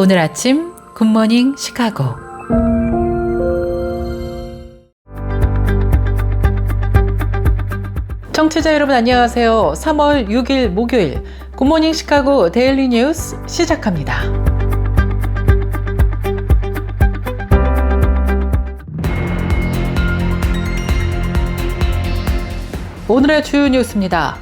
오늘 아침 굿모닝 시카고. 청취자 여러분 안녕하세요. 3월 6일 목요일 굿모닝 시카고 데일리 뉴스 시작합니다. 오늘의 주요 뉴스입니다.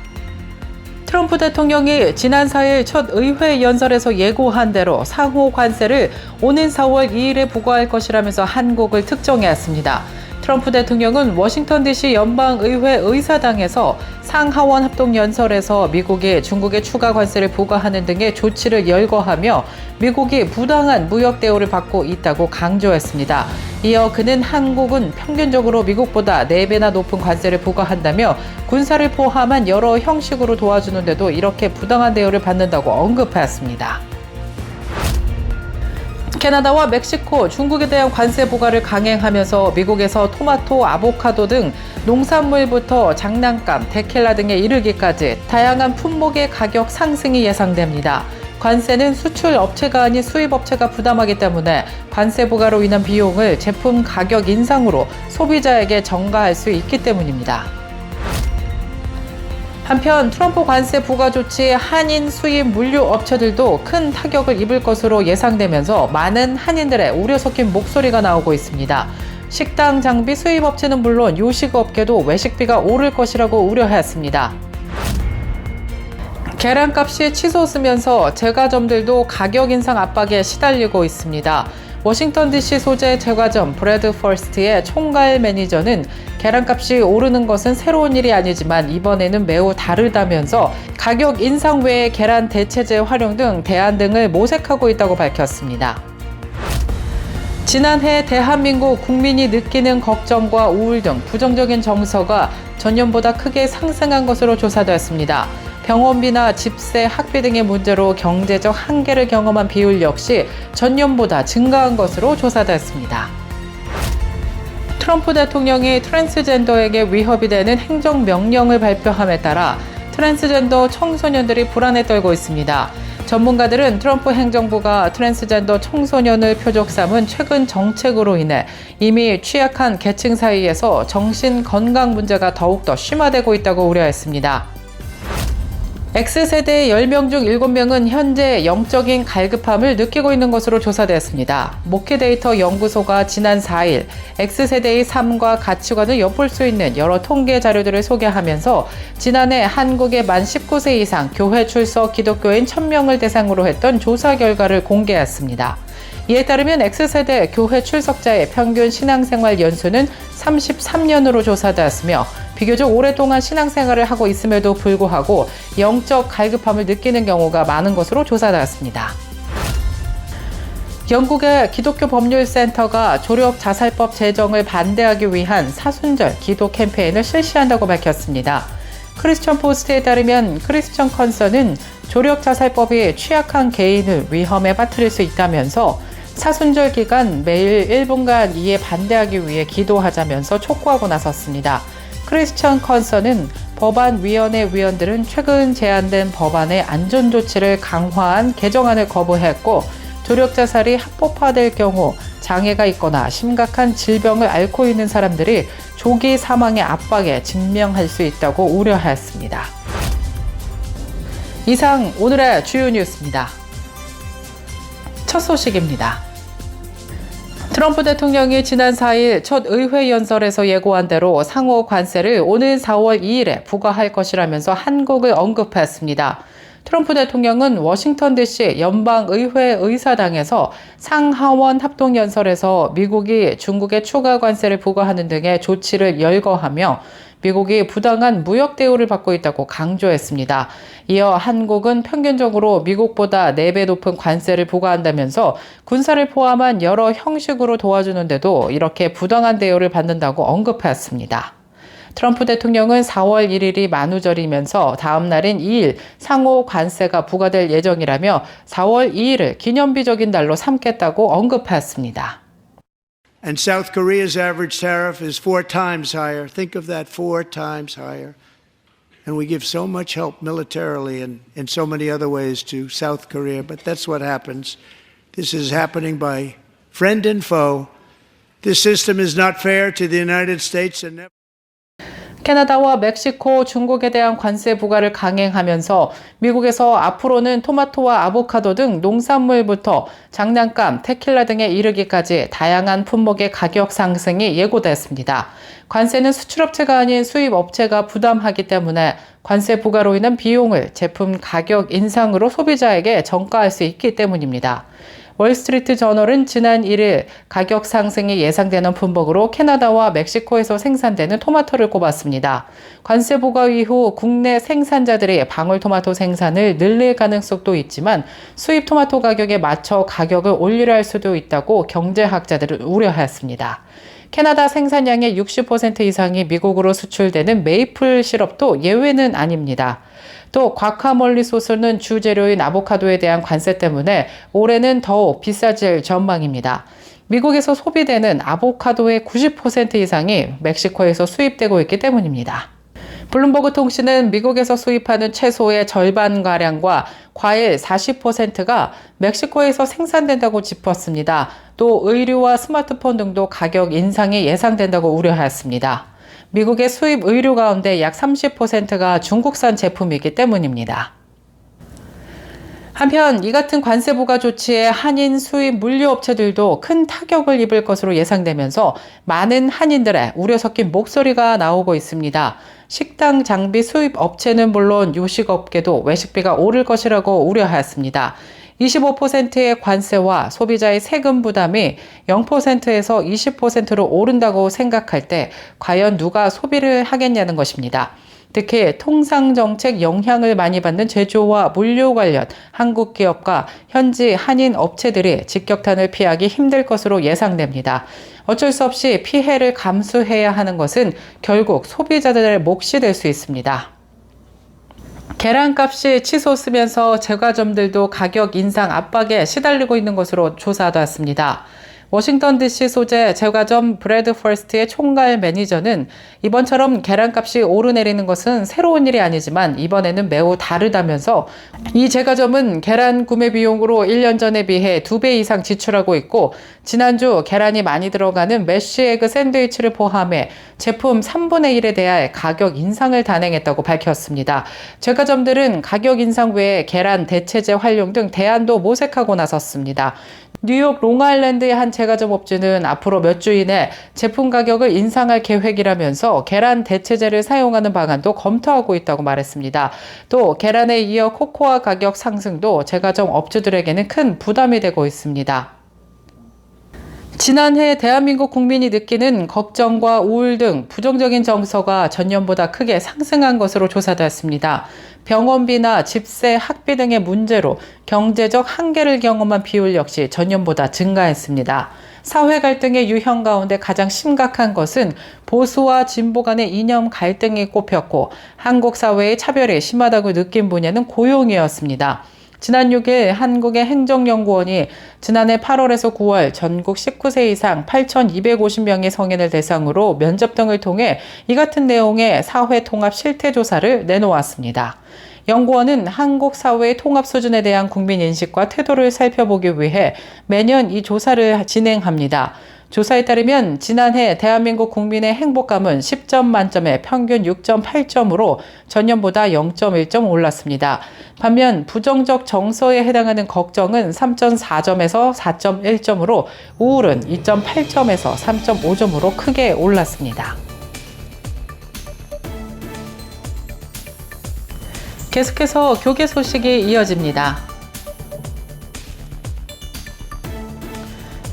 트럼프 대통령이 지난 4일 첫 의회 연설에서 예고한 대로 상호 관세를 오는 4월 2일에 부과할 것이라면서 한국을 특정했습니다. 트럼프 대통령은 워싱턴 DC 연방의회 의사당에서 상하원 합동연설에서 미국이 중국에 추가 관세를 부과하는 등의 조치를 열거하며 미국이 부당한 무역 대우를 받고 있다고 강조했습니다. 이어 그는 한국은 평균적으로 미국보다 4배나 높은 관세를 부과한다며 군사를 포함한 여러 형식으로 도와주는데도 이렇게 부당한 대우를 받는다고 언급했습니다. 캐나다와 멕시코, 중국에 대한 관세 부과를 강행하면서 미국에서 토마토, 아보카도 등 농산물부터 장난감, 데킬라 등에 이르기까지 다양한 품목의 가격 상승이 예상됩니다. 관세는 수출 업체가 아닌 수입 업체가 부담하기 때문에 관세 부과로 인한 비용을 제품 가격 인상으로 소비자에게 전가할 수 있기 때문입니다. 한편 트럼프 관세 부과 조치에 한인 수입 물류 업체들도 큰 타격을 입을 것으로 예상되면서 많은 한인들의 우려 섞인 목소리가 나오고 있습니다. 식당 장비 수입 업체는 물론 요식업계도 외식비가 오를 것이라고 우려했습니다. 계란값이 치솟으면서 제과점들도 가격 인상 압박에 시달리고 있습니다. 워싱턴 DC 소재 제과점 브래드 퍼스트의 총괄 매니저는 계란값이 오르는 것은 새로운 일이 아니지만 이번에는 매우 다르다면서 가격 인상 외에 계란 대체재 활용 등 대안 등을 모색하고 있다고 밝혔습니다. 지난해 대한민국 국민이 느끼는 걱정과 우울 등 부정적인 정서가 전년보다 크게 상승한 것으로 조사됐습니다. 병원비나 집세, 학비 등의 문제로 경제적 한계를 경험한 비율 역시 전년보다 증가한 것으로 조사됐습니다. 트럼프 대통령이 트랜스젠더에게 위협이 되는 행정명령을 발표함에 따라 트랜스젠더 청소년들이 불안에 떨고 있습니다. 전문가들은 트럼프 행정부가 트랜스젠더 청소년을 표적 삼은 최근 정책으로 인해 이미 취약한 계층 사이에서 정신건강 문제가 더욱더 심화되고 있다고 우려했습니다. X세대의 10명 중 7명은 현재 영적인 갈급함을 느끼고 있는 것으로 조사됐습니다. 모케데이터 연구소가 지난 4일 X세대의 삶과 가치관을 엿볼 수 있는 여러 통계 자료들을 소개하면서 지난해 한국의 만 19세 이상 교회 출석 기독교인 1000명을 대상으로 했던 조사 결과를 공개했습니다. 이에 따르면 X세대 교회 출석자의 평균 신앙생활 연수는 33년으로 조사되었으며 비교적 오랫동안 신앙생활을 하고 있음에도 불구하고 영적 갈급함을 느끼는 경우가 많은 것으로 조사되었습니다. 영국의 기독교 법률센터가 조력 자살법 제정을 반대하기 위한 사순절 기도 캠페인을 실시한다고 밝혔습니다. 크리스천 포스트에 따르면 크리스천 컨서는 조력 자살법이 취약한 개인을 위험에 빠뜨릴 수 있다면서 사순절 기간 매일 1분간 이에 반대하기 위해 기도하자면서 촉구하고 나섰습니다. 크리스천 컨서는 법안위원회 위원들은 최근 제안된 법안의 안전조치를 강화한 개정안을 거부했고 조력자살이 합법화될 경우 장애가 있거나 심각한 질병을 앓고 있는 사람들이 조기 사망의 압박에 직면할 수 있다고 우려했습니다. 이상 오늘의 주요 뉴스입니다. 첫 소식입니다. 트럼프 대통령이 지난 4일 첫 의회 연설에서 예고한 대로 상호 관세를 오는 4월 2일에 부과할 것이라면서 한국을 언급했습니다. 트럼프 대통령은 워싱턴 DC 연방의회 의사당에서 상하원 합동연설에서 미국이 중국에 추가 관세를 부과하는 등의 조치를 열거하며 미국이 부당한 무역 대우를 받고 있다고 강조했습니다. 이어 한국은 평균적으로 미국보다 4배 높은 관세를 부과한다면서 군사를 포함한 여러 형식으로 도와주는데도 이렇게 부당한 대우를 받는다고 언급했습니다. 트럼프 대통령은 4월 1일이 만우절이면서 다음 날인 2일 상호 관세가 부과될 예정이라며 4월 2일을 기념비적인 날로 삼겠다고 언급했습니다. And South Korea's average tariff is 4 times higher. Think of that, 4 times higher. And we give so much help militarily and in so many other ways to South Korea, but that's what happens. This is happening by friend and foe. This system is not fair to the United States and never. 캐나다와 멕시코, 중국에 대한 관세 부과를 강행하면서 미국에서 앞으로는 토마토와 아보카도 등 농산물부터 장난감, 테킬라 등에 이르기까지 다양한 품목의 가격 상승이 예고됐습니다. 관세는 수출업체가 아닌 수입업체가 부담하기 때문에 관세 부과로 인한 비용을 제품 가격 인상으로 소비자에게 전가할 수 있기 때문입니다. 월스트리트 저널은 지난 1일 가격 상승이 예상되는 품목으로 캐나다와 멕시코에서 생산되는 토마토를 꼽았습니다. 관세 부과 이후 국내 생산자들이 방울토마토 생산을 늘릴 가능성도 있지만 수입 토마토 가격에 맞춰 가격을 올리려 할 수도 있다고 경제학자들은 우려하였습니다. 캐나다 생산량의 60% 이상이 미국으로 수출되는 메이플 시럽도 예외는 아닙니다. 또 과카몰리 소스는 주재료인 아보카도에 대한 관세 때문에 올해는 더욱 비싸질 전망입니다. 미국에서 소비되는 아보카도의 90% 이상이 멕시코에서 수입되고 있기 때문입니다. 블룸버그 통신은 미국에서 수입하는 채소의 절반가량과 과일 40%가 멕시코에서 생산된다고 짚었습니다. 또 의류와 스마트폰 등도 가격 인상이 예상된다고 우려하였습니다. 미국의 수입 의류 가운데 약 30%가 중국산 제품이기 때문입니다. 한편 이 같은 관세 부과 조치에 한인 수입 물류업체들도 큰 타격을 입을 것으로 예상되면서 많은 한인들의 우려 섞인 목소리가 나오고 있습니다. 식당 장비 수입 업체는 물론 요식업계도 외식비가 오를 것이라고 우려하였습니다. 25%의 관세와 소비자의 세금 부담이 0%에서 20%로 오른다고 생각할 때 과연 누가 소비를 하겠냐는 것입니다. 특히 통상정책 영향을 많이 받는 제조와 물류 관련 한국 기업과 현지 한인 업체들이 직격탄을 피하기 힘들 것으로 예상됩니다. 어쩔 수 없이 피해를 감수해야 하는 것은 결국 소비자들의 몫이 될 수 있습니다. 계란값이 치솟으면서 제과점들도 가격 인상 압박에 시달리고 있는 것으로 조사됐습니다. 워싱턴 DC 소재 제과점 브래드 퍼스트의 총괄 매니저는 이번처럼 계란값이 오르내리는 것은 새로운 일이 아니지만 이번에는 매우 다르다면서 이 제과점은 계란 구매 비용으로 1년 전에 비해 2배 이상 지출하고 있고 지난주 계란이 많이 들어가는 메쉬에그 샌드위치를 포함해 제품 3분의 1에 대한 가격 인상을 단행했다고 밝혔습니다. 제과점들은 가격 인상 외에 계란 대체재 활용 등 대안도 모색하고 나섰습니다. 뉴욕 롱아일랜드의 한 제과점 업주는 앞으로 몇 주 이내 제품 가격을 인상할 계획이라면서 계란 대체재를 사용하는 방안도 검토하고 있다고 말했습니다. 또 계란에 이어 코코아 가격 상승도 제과점 업주들에게는 큰 부담이 되고 있습니다. 지난해 대한민국 국민이 느끼는 걱정과 우울 등 부정적인 정서가 전년보다 크게 상승한 것으로 조사되었습니다. 병원비나 집세, 학비 등의 문제로 경제적 한계를 경험한 비율 역시 전년보다 증가했습니다. 사회 갈등의 유형 가운데 가장 심각한 것은 보수와 진보 간의 이념 갈등이 꼽혔고 한국 사회의 차별이 심하다고 느낀 분야는 고용이었습니다. 지난 6일 한국의 행정연구원이 지난해 8월에서 9월 전국 19세 이상 8,250명의 성인을 대상으로 면접 등을 통해 이 같은 내용의 사회통합 실태조사를 내놓았습니다. 연구원은 한국 사회의 통합 수준에 대한 국민 인식과 태도를 살펴보기 위해 매년 이 조사를 진행합니다. 조사에 따르면 지난해 대한민국 국민의 행복감은 10점 만점에 평균 6.8점으로 전년보다 0.1점 올랐습니다. 반면 부정적 정서에 해당하는 걱정은 3.4점에서 4.1점으로 우울은 2.8점에서 3.5점으로 크게 올랐습니다. 계속해서 교계 소식이 이어집니다.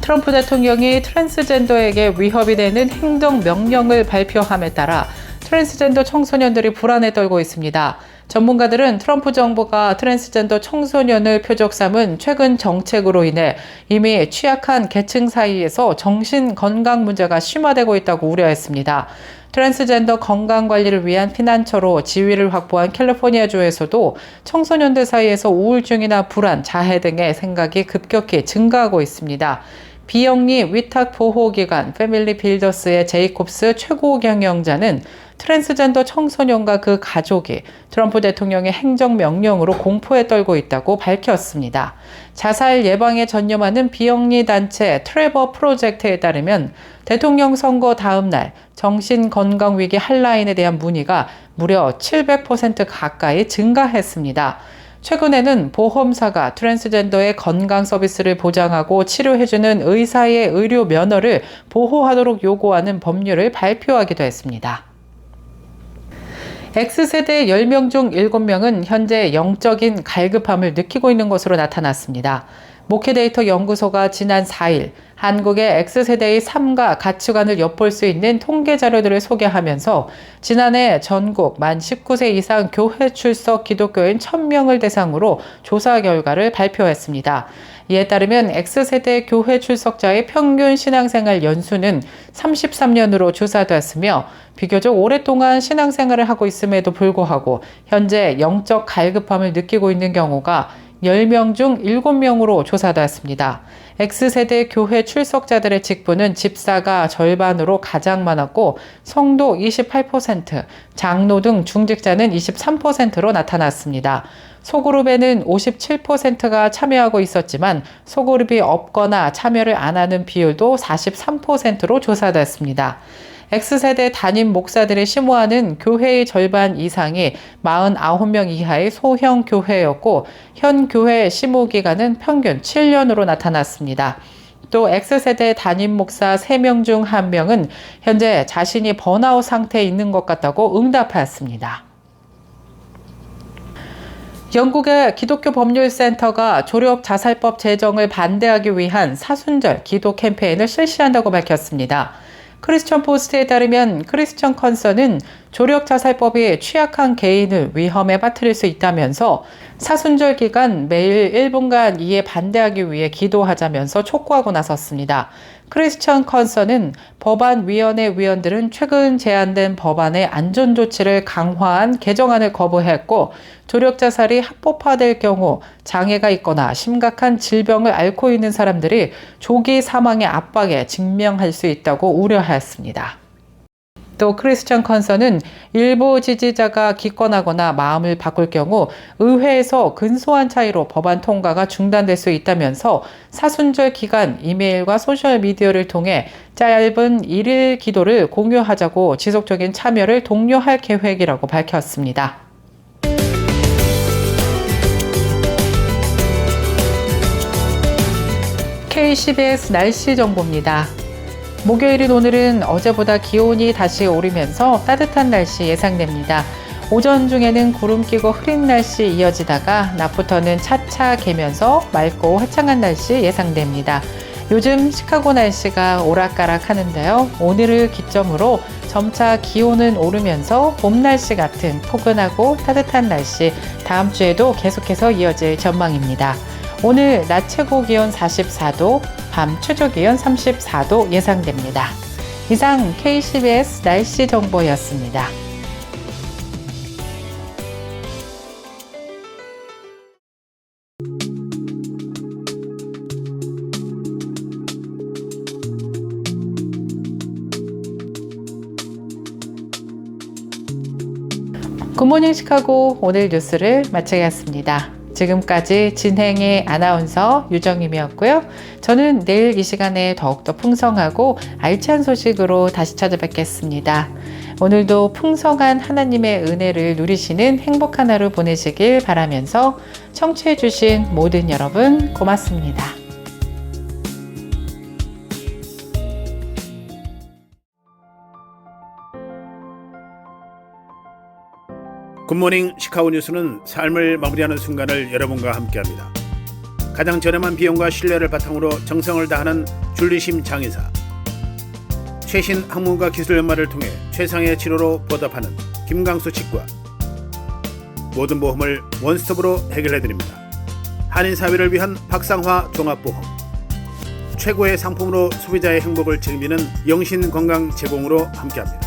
트럼프 대통령이 트랜스젠더에게 위협이 되는 행정명령을 발표함에 따라 트랜스젠더 청소년들이 불안에 떨고 있습니다. 전문가들은 트럼프 정부가 트랜스젠더 청소년을 표적 삼은 최근 정책으로 인해 이미 취약한 계층 사이에서 정신 건강 문제가 심화되고 있다고 우려했습니다. 트랜스젠더 건강관리를 위한 피난처로 지위를 확보한 캘리포니아주에서도 청소년들 사이에서 우울증이나 불안, 자해 등의 생각이 급격히 증가하고 있습니다. 비영리 위탁보호기관 패밀리 빌더스의 제이콥스 최고 경영자는 트랜스젠더 청소년과 그 가족이 트럼프 대통령의 행정명령으로 공포에 떨고 있다고 밝혔습니다. 자살 예방에 전념하는 비영리 단체 트레버 프로젝트에 따르면 대통령 선거 다음 날 정신건강위기 핫라인에 대한 문의가 무려 700% 가까이 증가했습니다. 최근에는 보험사가 트랜스젠더의 건강 서비스를 보장하고 치료해주는 의사의 의료 면허를 보호하도록 요구하는 법률을 발표하기도 했습니다. X세대 10명 중 7명은 현재 영적인 갈급함을 느끼고 있는 것으로 나타났습니다. 목회데이터 연구소가 지난 4일 한국의 X세대의 삶과 가치관을 엿볼 수 있는 통계 자료들을 소개하면서 지난해 전국 만 19세 이상 교회 출석 기독교인 1000명을 대상으로 조사 결과를 발표했습니다. 이에 따르면 X세대 교회 출석자의 평균 신앙생활 연수는 33년으로 조사되었으며 비교적 오랫동안 신앙생활을 하고 있음에도 불구하고 현재 영적 갈급함을 느끼고 있는 경우가 10명 중 7명으로 조사되었습니다. X세대 교회 출석자들의 직분은 집사가 절반으로 가장 많았고 성도 28%, 장로 등 중직자는 23%로 나타났습니다. 소그룹에는 57%가 참여하고 있었지만 소그룹이 없거나 참여를 안 하는 비율도 43%로 조사됐습니다. X세대 담임 목사들이 심호하는 교회의 절반 이상이 49명 이하의 소형 교회였고 현 교회 심호 기간은 평균 7년으로 나타났습니다. 또 X세대 담임 목사 3명 중 1명은 현재 자신이 번아웃 상태에 있는 것 같다고 응답하였습니다. 영국의 기독교 법률센터가 조력 자살법 제정을 반대하기 위한 사순절 기도 캠페인을 실시한다고 밝혔습니다. 크리스천 포스트에 따르면 크리스천 컨서는 조력 자살법이 취약한 개인을 위험에 빠뜨릴 수 있다면서 사순절 기간 매일 1분간 이에 반대하기 위해 기도하자면서 촉구하고 나섰습니다. 크리스천 컨서는 법안위원회 위원들은 최근 제안된 법안의 안전조치를 강화한 개정안을 거부했고 조력 자살이 합법화될 경우 장애가 있거나 심각한 질병을 앓고 있는 사람들이 조기 사망의 압박에 직면할 수 있다고 우려하였습니다. 또 크리스천 컨서는 일부 지지자가 기권하거나 마음을 바꿀 경우 의회에서 근소한 차이로 법안 통과가 중단될 수 있다면서 사순절 기간 이메일과 소셜미디어를 통해 짧은 1일 기도를 공유하자고 지속적인 참여를 독려할 계획이라고 밝혔습니다. KCBS 날씨 정보입니다. 목요일인 오늘은 어제보다 기온이 다시 오르면서 따뜻한 날씨 예상됩니다. 오전 중에는 구름 끼고 흐린 날씨 이어지다가 낮부터는 차차 개면서 맑고 화창한 날씨 예상됩니다. 요즘 시카고 날씨가 오락가락 하는데요. 오늘을 기점으로 점차 기온은 오르면서 봄 날씨 같은 포근하고 따뜻한 날씨 다음 주에도 계속해서 이어질 전망입니다. 오늘 낮 최고 기온 44도, 밤 최저 기온 34도 예상됩니다. 이상 KCBS 날씨 정보였습니다. 굿모닝 시카고 오늘 뉴스를 마치겠습니다. 지금까지 진행의 아나운서 유정임이었고요. 저는 내일 이 시간에 더욱더 풍성하고 알찬 소식으로 다시 찾아뵙겠습니다. 오늘도 풍성한 하나님의 은혜를 누리시는 행복한 하루 보내시길 바라면서 청취해주신 모든 여러분 고맙습니다. 굿모닝 시카고 뉴스는 삶을 마무리하는 순간을 여러분과 함께합니다. 가장 저렴한 비용과 신뢰를 바탕으로 정성을 다하는 줄리심 장의사, 최신 학문과 기술 연마를 통해 최상의 치료로 보답하는 김강수 치과, 모든 보험을 원스톱으로 해결해드립니다. 한인사회를 위한 박상화 종합보험, 최고의 상품으로 소비자의 행복을 책임지는 영신건강 제공으로 함께합니다.